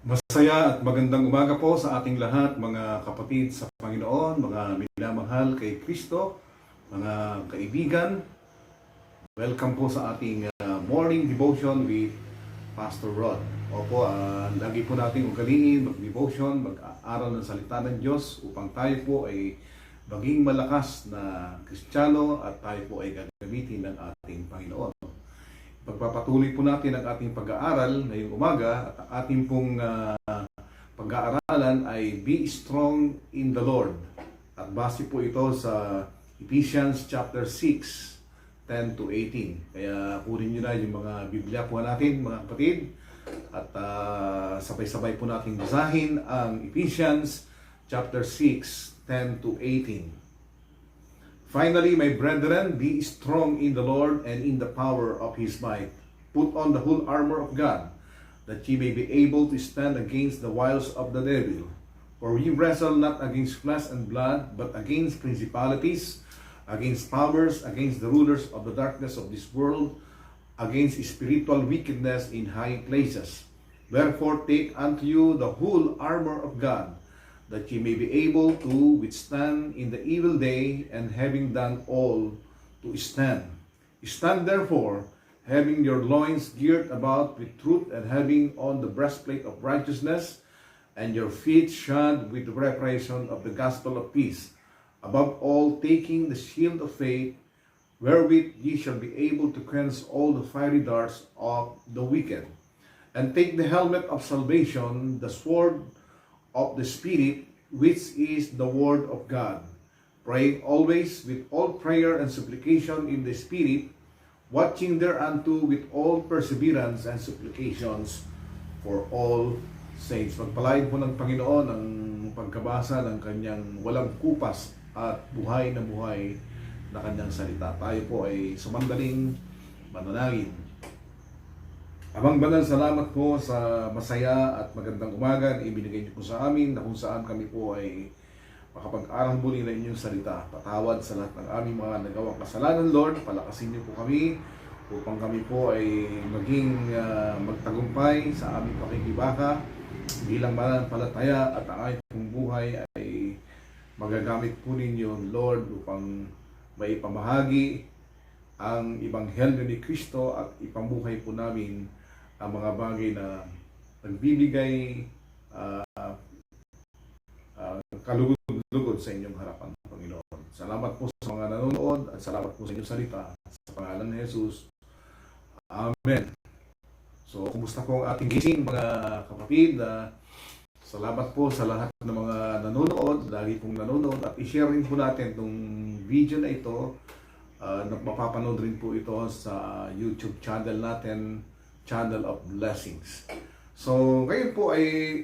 Masaya at magandang umaga po sa ating lahat, mga kapatid sa Panginoon, mga minamahal kay Kristo, mga kaibigan. Welcome po sa ating morning devotion with Pastor Rod. Opo, lagi po natin ugaliin, mag-devotion, mag-aaral ng salita ng Diyos upang tayo po ay maging malakas na Kristiyano at tayo po ay gagamitin ng ating Panginoon. Pagpapatuloy po natin ang ating pag-aaral ngayong umaga at ang ating pong pag-aaralan ay Be Strong in the Lord. At base po ito sa Ephesians chapter 6, 10 to 18. Kaya kunin nyo na yung mga Biblia po natin, mga kapatid. At sabay-sabay po natin basahin ang Ephesians chapter 6, 10 to 18. Finally, my brethren, be strong in the Lord and in the power of His might. Put on the whole armor of God, that ye may be able to stand against the wiles of the devil. For we wrestle not against flesh and blood, but against principalities, against powers, against the rulers of the darkness of this world, against spiritual wickedness in high places. Wherefore take unto you the whole armor of God, that ye may be able to withstand in the evil day, and having done all, to stand. Stand therefore, having your loins girt about with truth, and having on the breastplate of righteousness, and your feet shod with the preparation of the gospel of peace. Above all, taking the shield of faith, wherewith ye shall be able to quench all the fiery darts of the wicked. And take the helmet of salvation, the sword of the Spirit, which is the word of God, praying always with all prayer and supplication in the Spirit, watching thereunto with all perseverance and supplications for all saints. Magpalain po ng Panginoon ang pagkabasa ng kanyang walang kupas at buhay na kanyang salita. Tayo po ay sumandaling manalangin. Amang banal, salamat po sa masaya at magandang umaga na ibinigay niyo po sa amin, na kung saan kami po ay makapag-aral muli ng inyong salita. Patawad sa lahat ng aming mga nagawang kasalanan, Lord. Palakasin niyo po kami upang kami po ay maging magtagumpay sa aming pakikibaka bilang mananampalataya, at ang aming pong buhay ay magagamit po ninyo, Lord, upang maipamahagi ang Ebanghelyo ni Kristo at ipamuhay po namin ang mga bagay na nagbibigay kalugod-lugod sa inyong harapan, Panginoon. Salamat po sa mga nanonood at salamat po sa inyong salita. Sa pangalan ni Jesus. Amen. So, kumusta po ang ating gising, mga kapatid? Salamat po sa lahat ng mga nanonood, lagi pong nanonood, at i-share rin po natin itong video na ito. Mapapanood rin po ito sa YouTube channel natin, Channel of Blessings. So, ngayon po ay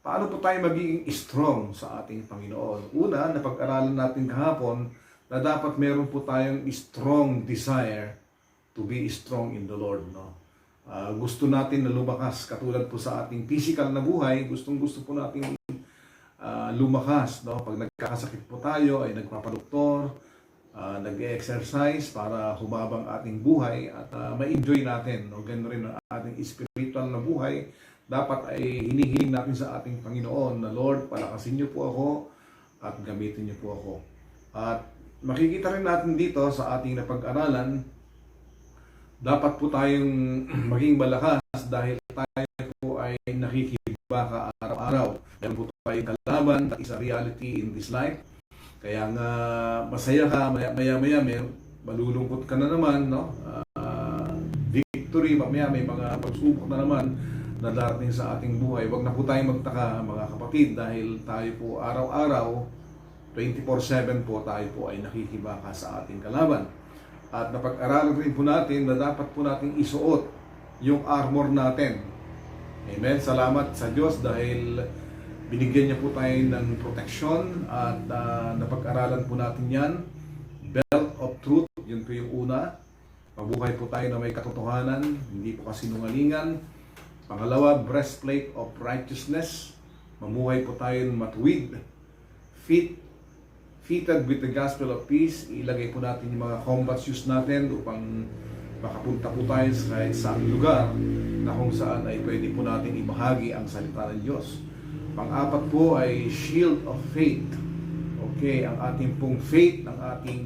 paano po tayo magiging strong sa ating Panginoon? Una, napag-aralan natin kahapon na dapat meron po tayong strong desire to be strong in the Lord. No? Gusto natin na lumakas, katulad po sa ating physical na buhay, gustong-gusto po natin lumakas. No? Pag nagkakasakit po tayo, ay nagpapadoktor, nag-exercise para humabang ating buhay at ma-enjoy natin. No? Ganun rin ang ating spiritual na buhay. Dapat ay hinihiling natin sa ating Panginoon na, Lord, palakasin niyo po ako at gamitin niyo po ako. At makikita rin natin dito sa ating napag-aralan, dapat po tayong maging malakas dahil tayo po ay nakikibaka araw-araw. Meron po tayong kalaban, that is a reality in this life. Kaya nga masaya ka, maya-maya malulungkot ka na naman, no? Victory, mamaya may mga pagsubok na naman na darating sa ating buhay. Huwag na po tayong magtaka, mga kapatid, dahil tayo po araw-araw, 24/7 po tayo po ay nakikibaka sa ating kalaban. At napag-aralan rin po natin na dapat po nating isuot yung armor natin. Amen? Salamat sa Diyos dahil binigyan niya po tayo ng protection at napag-aralan po natin yan. Belt of truth, yun po yung una. Mabuhay po tayo na may katotohanan, hindi po kasinungalingan. Pangalawa, breastplate of righteousness. Mamuhay po tayo matuwid. Fitted with the gospel of peace. Ilagay po natin yung mga combat shoes natin upang makapunta po tayo sa kahit saang lugar na kung saan ay pwede po natin ibahagi ang salita ng Diyos. Pang-apat po ay shield of faith. Okay, ang ating pong faith, ang ating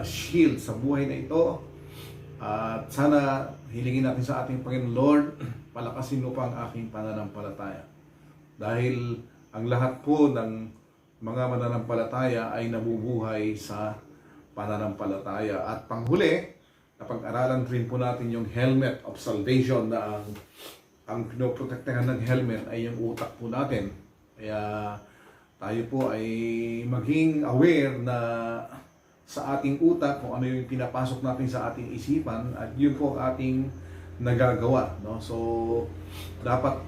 shield sa buhay na ito. At sana hilingin natin sa ating Panginoon Lord, palakasin mo pa ang aking pananampalataya. Dahil ang lahat po ng mga mananampalataya ay nabubuhay sa pananampalataya. At panghuli, napag-aralan rin po natin yung helmet of salvation na ang pinoprotektahan ng helmet ay yung utak po natin. Kaya tayo po ay maging aware na sa ating utak kung ano yung pinapasok natin sa ating isipan at yun po ang ating nagagawa. No? So, dapat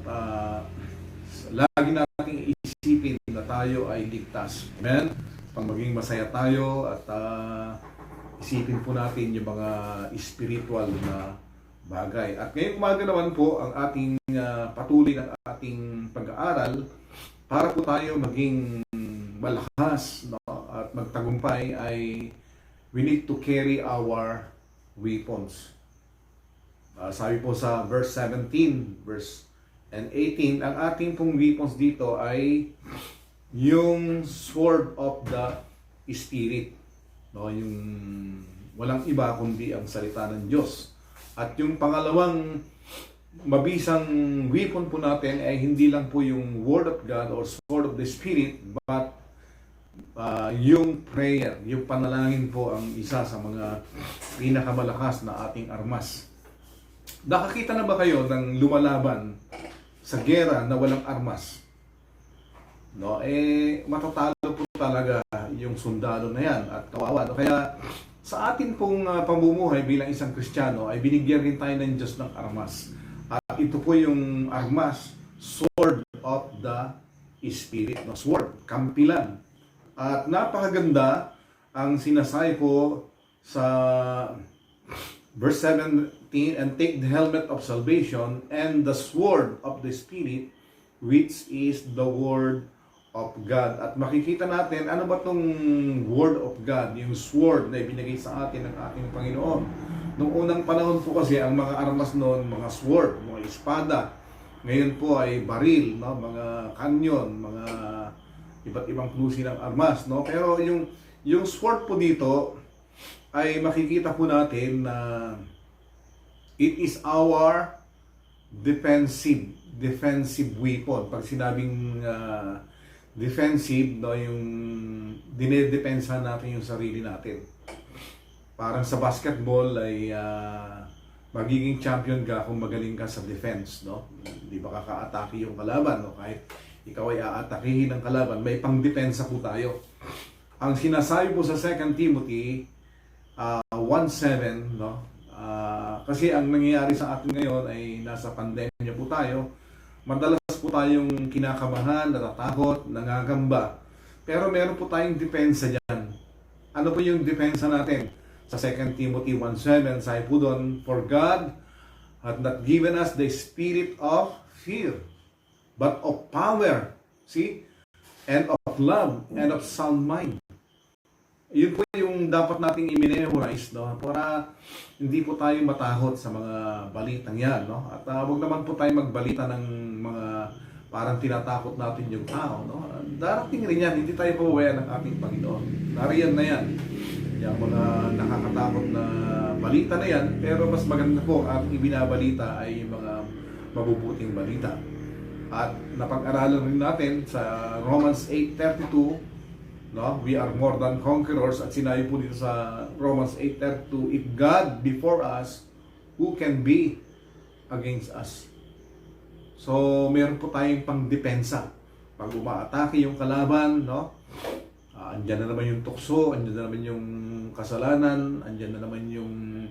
lagi nating isipin na tayo ay ligtas. Amen? Pag maging masaya tayo at isipin po natin yung mga spiritual na bagay. At ngayong umaga naman po ang ating patuloy ng ating pag-aaral para po tayo maging malakas, no? At magtagumpay ay we need to carry our weapons. Sabi po sa verse 17, verse and 18, ang ating pong weapons dito ay yung sword of the Spirit. No, yung walang iba kundi ang salita ng Diyos. At yung pangalawang mabisang weapon po natin ay hindi lang po yung Word of God or Sword of the Spirit, but yung prayer, yung panalangin po ang isa sa mga pinakamalakas na ating armas. Nakakita na ba kayo ng lumalaban sa gera na walang armas? No, matatalo po talaga yung sundalo na yan at kawawa. No? Kaya sa atin pong pamumuhay bilang isang Kristiyano ay binigyan rin tayo ng Diyos ng armas. At ito po yung armas, sword of the Spirit. No? Sword, kampilan. At napakaganda ang sinasay po sa verse 17, and take the helmet of salvation and the sword of the Spirit, which is the word of God. At makikita natin, ano ba itong word of God, yung sword na ibinigay sa atin ng ating Panginoon. Noong unang panahon po kasi, ang mga armas noon, mga sword, mga espada. Ngayon po ay baril, no? Mga kanyon, mga iba't ibang klase ng armas. No? Pero yung sword po dito, ay makikita po natin na it is our defensive weapon. Pag sinabing defensive, no, yung dinedepensa natin yung sarili natin. Parang sa basketball ay magiging champion ka kung magaling ka sa defense, no? Hindi ba kaka-atake yung kalaban, no? Kahit ikaw ay aatakihin ng kalaban, may pang-depensa po tayo. Ang sinasabi po sa 2 Timothy 1:7, no? Kasi ang nangyayari sa atin ngayon ay nasa pandemya po tayo. Madalas po tayong kinakabahan, natatakot, nangangamba. Pero meron po tayong depensa dyan. Ano po yung depensa natin? Sa 2 Timothy 1:7, sabi po doon, for God hath not given us the spirit of fear, but of power, see? And of love, and of sound mind. Yun po yung dapat nating i-memorize, no? Para hindi po tayo matakot sa mga balitang yan, no? At wag naman po tayo magbalita ng mga parang tinatakot natin yung tao, no? Darating rin yan, hindi tayo pababayaan ng ating Panginoon. Nariyan na yan. Yung mga nakakatakot na balita na yan, pero mas maganda po at ibinabalita ay yung mga mabubuting balita. At napag-aralan rin natin sa Romans 8:32, no? We are more than conquerors, at sinabi po dito sa Romans 8:32, if God be for us, who can be against us? So, meron po tayong pang-depensa. Pag umaatake yung kalaban, no? Andyan na naman yung tukso, andyan na naman yung kasalanan, andyan na naman yung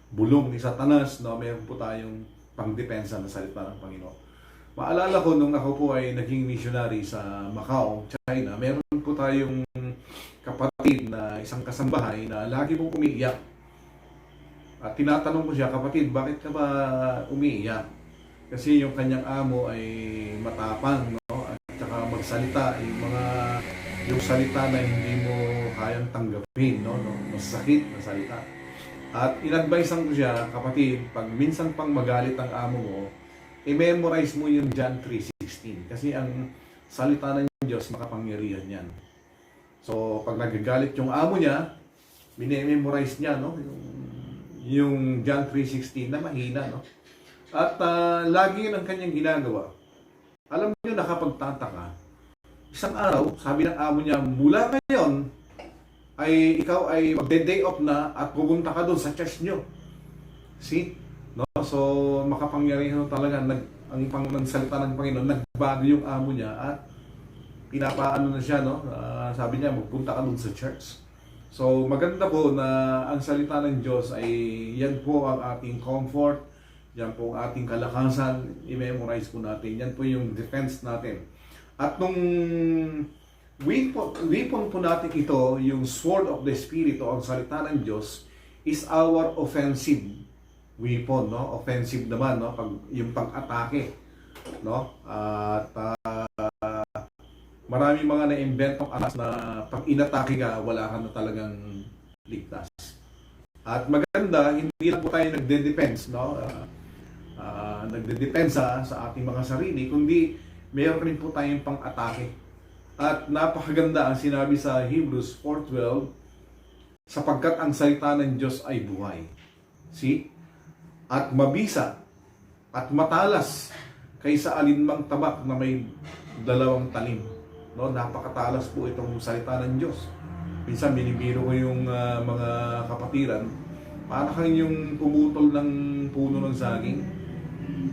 bulong ni Satanas, no? Meron po tayong pang-depensa na salita ng Panginoon. Maalala ko nung ako po ay naging missionary sa Macau, China, meron po tayong kapatid na isang kasambahay na lagi pong umiiyak. At tinatanong ko siya, kapatid, bakit ka ba umiiyak? Kasi yung kanyang amo ay matapang, no? At saka magsalita, yung salita na hindi mo kayang tanggapin, no? Masakit na salita. At in-advisean ko siya, kapatid, pag minsan pang magalit ang amo mo, i-memorize mo yung John 3:16. Kasi ang salita ng Diyos, makapangyarihan yan. So, pag nagagalit yung amo niya, minememorize niya, no? Yung John 3:16 na mahina, no? At lagi yun ang kanyang ginagawa. Alam niyo, nakapagtataka. Isang araw, sabi ng amo niya, mula ngayon, ay ikaw ay magde-day off na at pupunta ka doon sa church nyo. See? No? So, makapangyarihan talaga. Ang salita ng Panginoon, nagbago yung amo niya at pinapaano na siya, no? Sabi niya, magpunta ka doon sa church. So, maganda po na ang salita ng Diyos ay yan po ang ating comfort, yan po ang ating kalakasan, i-memorize po natin. Yan po yung defense natin. At nung weapon po natin ito, yung sword of the Spirit o ang salita ng Diyos, is our offensive weapon, no? Offensive naman, no? Yung pang-atake, no? At marami mga na-inventong atas na pag inatake ka, wala ka na talagang ligtas. At maganda, hindi lang po tayo nagde-defense, no? Nagde-depensa sa ating mga sarili, kundi mayroon rin po tayong pang-atake. At napakaganda ang sinabi sa Hebrews 4:12, sapagkat ang salita ng Diyos ay buhay. See? At mabisa at matalas kaysa alinmang tabak na may dalawang talim. No, napakatalas po itong salita ng Diyos. Minsan binibiro ko yung mga kapatiran, para kang yung pumutol ng puno ng saging.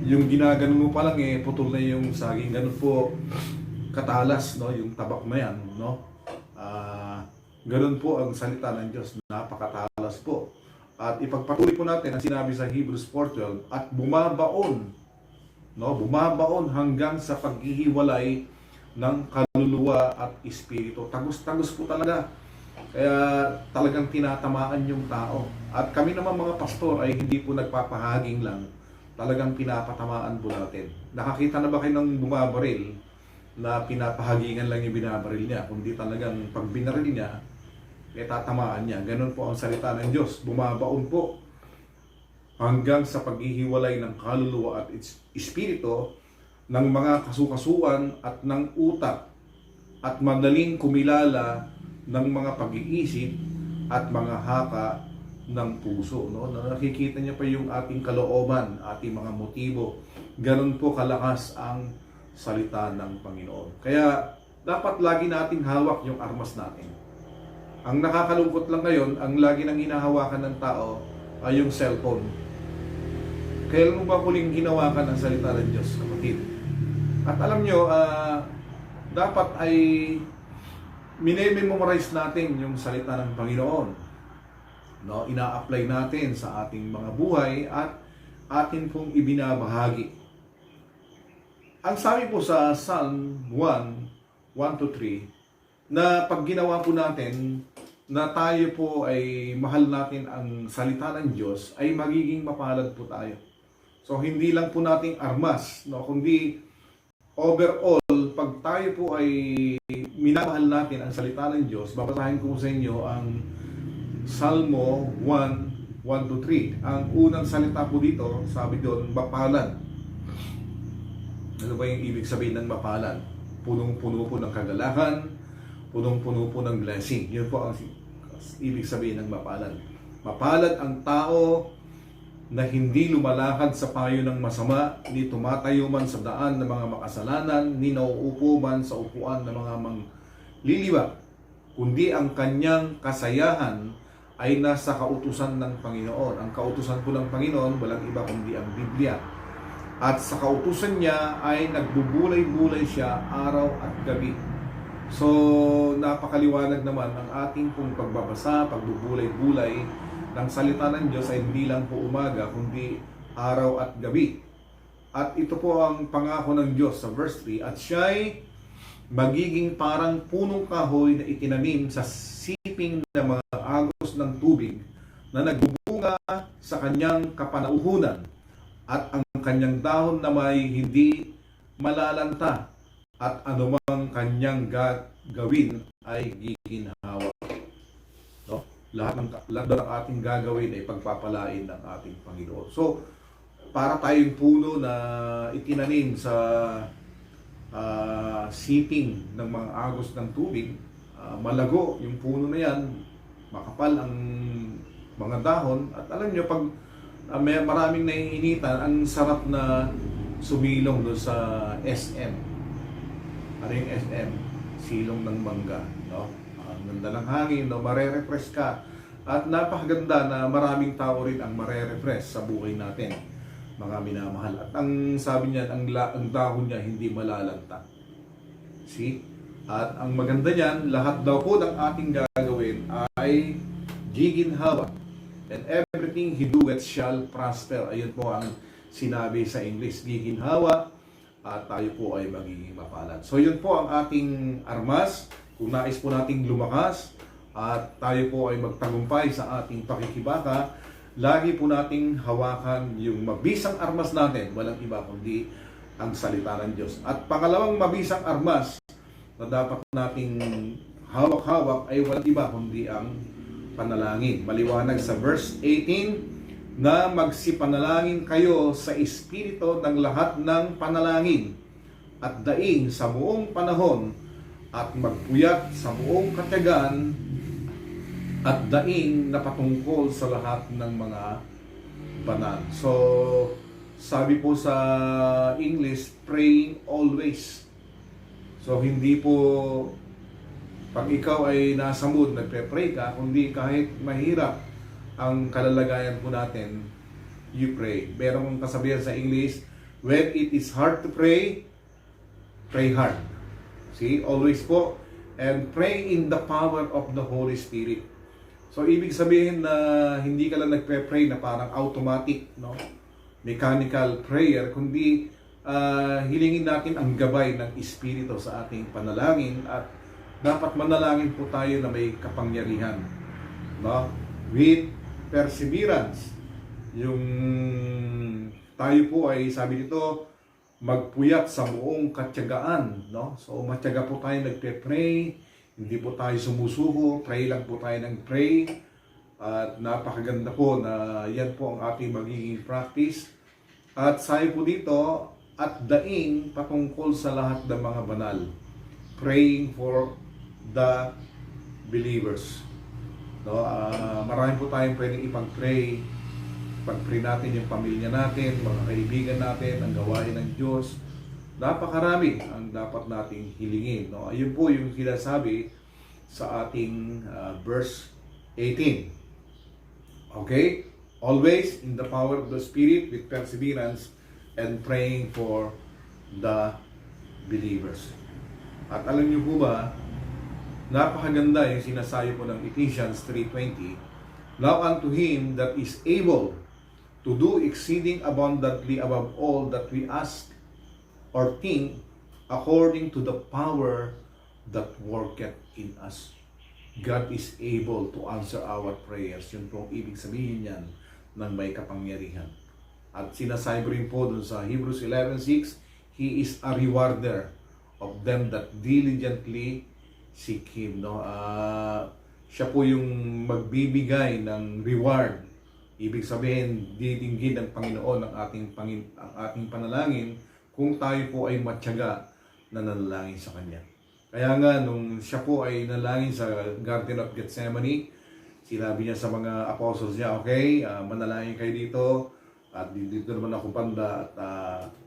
Yung ginaganon mo pa lang putol na yung saging. Ganun po katalas, no, yung tabak na yan, no. Ganun po ang salita ng Diyos, napakatalas po. At ipagpatuloy po natin ang sinabi sa Hebrews 4:12, at bumabaon, no, bumabaon hanggang sa paghihiwalay ng kaluluwa at espiritu. Tagus-tagus po talaga. Kaya talagang tinatamaan yung tao. At kami naman mga pastor ay hindi po nagpapahaging lang. Talagang pinapatamaan po natin. Nakakita na ba kayo ng bumabaril na pinapahagingan lang yung binabaril niya? Kundi talagang pag binaril niya, tatamaan niya. Ganun po ang salita ng Diyos. Bumabaon po hanggang sa paghihiwalay ng kaluluwa at espiritu, ng mga kasukasuan at ng utak, at madaling kumilala ng mga pag-iisip at mga haka ng puso, no? Nakikita niya pa yung ating kalooban, ating mga motibo. Ganun po kalakas ang salita ng Panginoon. Kaya dapat lagi nating hawak yung armas natin. Ang nakakalungkot lang ngayon, ang lagi nang hinahawakan ng tao ay yung cellphone. Kailan mo ba huling hinawakan ang salita ng Diyos, kapatid? At alam nyo, dapat ay mine-memorize natin yung salita ng Panginoon. No, ina-apply natin sa ating mga buhay at atin pong ibinabahagi. Ang sabi po sa Psalm 1:1-3, na pag ginawa po natin, na tayo po ay mahal natin ang salita ng Diyos, ay magiging mapalad po tayo. So hindi lang po nating armas, no, kundi overall, pag tayo po ay minamahal natin ang salita ng Diyos, babasahin ko sa inyo ang Salmo 1:1-3. Ang unang salita po dito, sabi doon, mapalad. Ano ba yung ibig sabihin ng mapalad? Punong-puno po ng kagalakan, punong-puno po ng blessing. Yun po ang ibig sabihin ng mapalad. Mapalad ang tao na hindi lumalakad sa payo ng masama, ni tumatayo man sa daan ng mga makasalanan, ni nauupo man sa upuan ng mga mangliliwa, kundi ang kanyang kasayahan ay nasa kautusan ng Panginoon. Ang kautusan po ng Panginoon, walang iba kundi ang Biblia. At sa kautusan niya ay nagbubulay-bulay siya araw at gabi. So, napakaliwanag naman ang ating pong pagbabasa, pagbubulay-bulay ng salita ng Diyos ay hindi lang po umaga, kundi araw at gabi. At ito po ang pangako ng Diyos sa verse 3, at siya'y magiging parang punong kahoy na itinanim sa siping ng mga agos ng tubig, na nagbubunga sa kanyang kapanauhunan, at ang kanyang dahon na may hindi malalanta, at anumang kanyang gagawin ay giginhawa. No? lahat ng ating gagawin ay pagpapalain ng ating Panginoon. So, para tayong puno na itinanim sa siping ng mga agos ng tubig, malago yung puno na yan, makapal ang mga dahon, at alam nyo, pag may maraming naiinitan, ang sarap na sumilong doon sa SM. Ano yung SM? Silong ng mangga, no? Ang ganda ng hangin, no? Marerefresh ka. At napakaganda na maraming tao rin ang marerefresh sa buhay natin, mga minamahal. At ang sabi niya, ang dahon niya hindi malalanta. See? At ang maganda niyan, lahat daw po ng ating gagawin ay giginhawa. And everything he doeth shall prosper. Ayun po ang sinabi sa English, giginhawa, at tayo po ay magiging mapalad. So yun po ang ating armas. Kung nais po nating lumakas at tayo po ay magtagumpay sa ating pakikibaka, lagi po nating hawakan yung mabisang armas natin, walang iba kundi ang salita ng Diyos. At pangalawang mabisang armas na dapat nating hawak-hawak ay walang iba kundi ang panalangin. Maliwanag sa verse 18 na magsipanalangin kayo sa Espiritu ng lahat ng panalangin at daing sa buong panahon at magpuyat sa buong katiyagan at daing na patungkol sa lahat ng mga banal. So, sabi po sa English, praying always. So, hindi po pag ikaw ay nasa mood, nagpe-pray ka, kundi kahit mahirap ang kalalagayan po natin, you pray. Merong kasabihan sa English, when it is hard to pray, pray hard. See, always po. And pray in the power of the Holy Spirit. So, ibig sabihin na hindi ka lang nagpe-pray na parang automatic, no? Mechanical prayer, kundi hilingin natin ang gabay ng Espiritu sa ating panalangin, at dapat manalangin po tayo na may kapangyarihan, no? With perseverance. Yung tayo po ay, sabi dito, magpuyat sa buong katiyagaan, no? So, matyaga po tayo nagpe-pray, hindi po tayo sumusuko, pray lang po tayo ng pray. At napakaganda po na yan po ang ating magiging practice. At sabi po dito, at daing patungkol sa lahat ng mga banal. Praying for the believers. No, marami po tayong pwedeng ipag-pray. Pag-pray natin yung pamilya natin, mga kaibigan natin, ang gawain ng Diyos. Napakarami ang dapat nating hilingin. No? Ayun po yung sinasabi sa ating verse 18. Okay? Always in the power of the Spirit with perseverance and praying for the believers. At alam niyo po ba, napakaganda yung sinasabi po ng Ephesians 3:20. Now unto Him that is able to do exceeding abundantly above all that we ask or think, according to the power that worketh in us. God is able to answer our prayers. Yun po ang ibig sabihin niyan ng may kapangyarihan. At sinasabi rin po dun sa Hebrews 11:6, He is a rewarder of them that diligently seek Him. No? Siya po yung magbibigay ng reward. Ibig sabihin, didinggin ng Panginoon ang ating panalangin kung tayo po ay matyaga na nanalangin sa Kanya. Kaya nga, nung siya po ay nanalangin sa Garden of Gethsemane, sinabi niya sa mga apostles niya, okay, manalangin kayo dito, at dito naman ako banda, at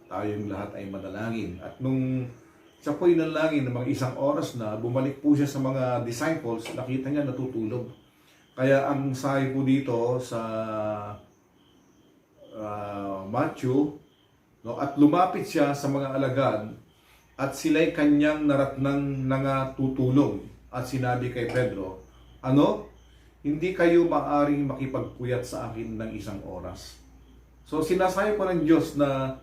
tayong lahat ay manalangin. At nung siya po ay nanalangin ng mga isang oras na, bumalik po siya sa mga disciples, nakita niya natutulog. Kaya ang sabi po dito sa Matthew, no, at lumapit siya sa mga alagad at sila'y kanyang naratnang nangatutulog, at sinabi kay Pedro, ano? Hindi kayo maaring makipagpuyat sa akin ng isang oras. So sinasabi po ng Diyos na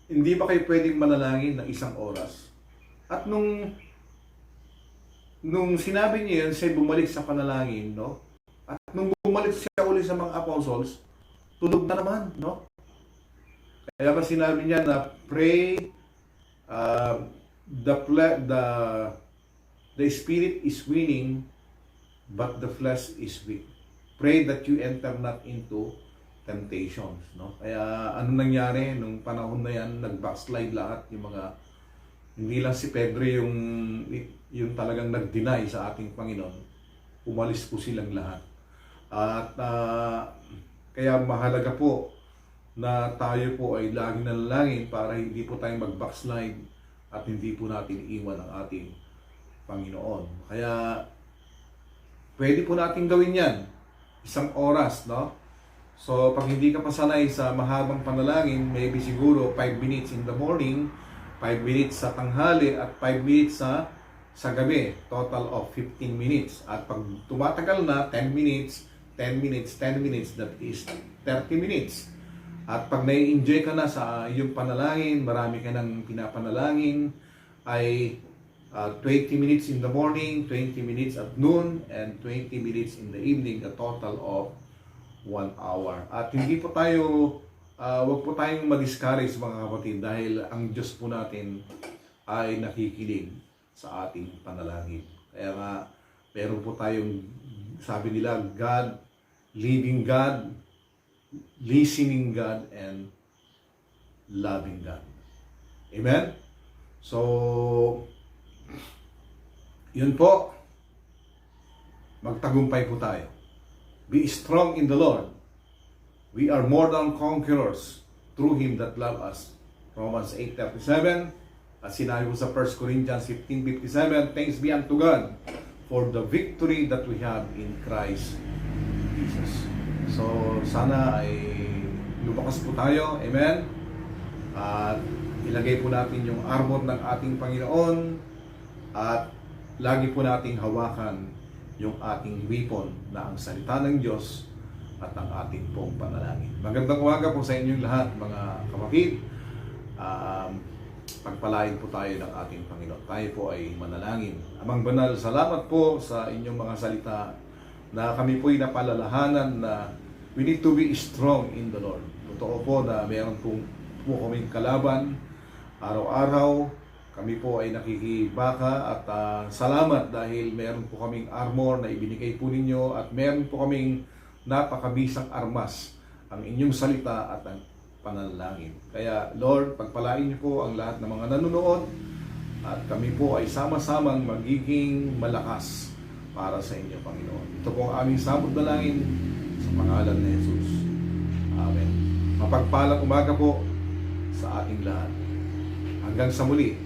hindi ba kayo pwedeng manalangin ng isang oras? At nung sinabi niya yan, siya bumalik sa panalangin, no? At nung bumalik siya ulit sa mga apostles, tulog na naman, no? Kaya ba sinabi niya na pray, the Spirit is willing, but the flesh is weak. Pray that you enter not into temptations, no? Kaya ano nangyari nung panahon na yan, nag-backslide lahat yung mga, hindi lang si Pedro yung talagang nag-deny sa ating Panginoon. Umalis po silang lahat. At kaya mahalaga po na tayo po ay laging nanalangin para hindi po tayo mag-backslide at hindi po natin iwan ang ating Panginoon. Kaya pwede po natin gawin yan. Isang oras, no? So, pag hindi ka pa sanay sa mahabang panalangin, maybe siguro 5 minutes in the morning, 5 minutes sa tanghali, at 5 minutes sa gabi. Total of 15 minutes. At pag tumatagal na, 10 minutes, 10 minutes, 10 minutes, that is 30 minutes. At pag nai-enjoy ka na sa iyong panalangin, marami ka nang pinapanalangin, ay 20 minutes in the morning, 20 minutes at noon, and 20 minutes in the evening, a total of 1 hour. At hindi po tayo, wag po tayong ma-discourage mga kapatid dahil ang Diyos po natin ay nakikinig sa ating panalangin. Kaya nga, meron po tayong, sabi nila, God, living God, listening God, and loving God. Amen? So, yun po, magtagumpay po tayo. Be strong in the Lord. We are more than conquerors through Him that love us. Romans 8:37. At sinabi po sa 1 Corinthians 15:57, thanks be unto God for the victory that we have in Christ Jesus. So, sana ay lumakas po tayo. Amen? At ilagay po natin yung armor ng ating Panginoon at lagi po nating hawakan yung ating weapon na ang salita ng Diyos at ang ating pong panalangin. Magandang umaga po sa inyong lahat, mga kapatid. Pagpalain po tayo ng ating Panginoon. Tayo po ay manalangin. Amang banal, salamat po sa inyong mga salita na kami po ay napalalahanan na we need to be strong in the Lord. Totoo po na meron po kaming kalaban araw-araw. Kami po ay nakikibaka at salamat dahil meron po kaming armor na ibinigay po ninyo at meron po kaming napakabisang armas, ang inyong salita at ang panalangin. Kaya Lord, pagpalain niyo po ang lahat ng mga nanonood at kami po ay sama-samang magiging malakas para sa inyo, Panginoon. Ito po ang aming samot na langin sa pangalan ni Jesus. Amen. Mapagpalang umaga po sa ating lahat. Hanggang sa muli.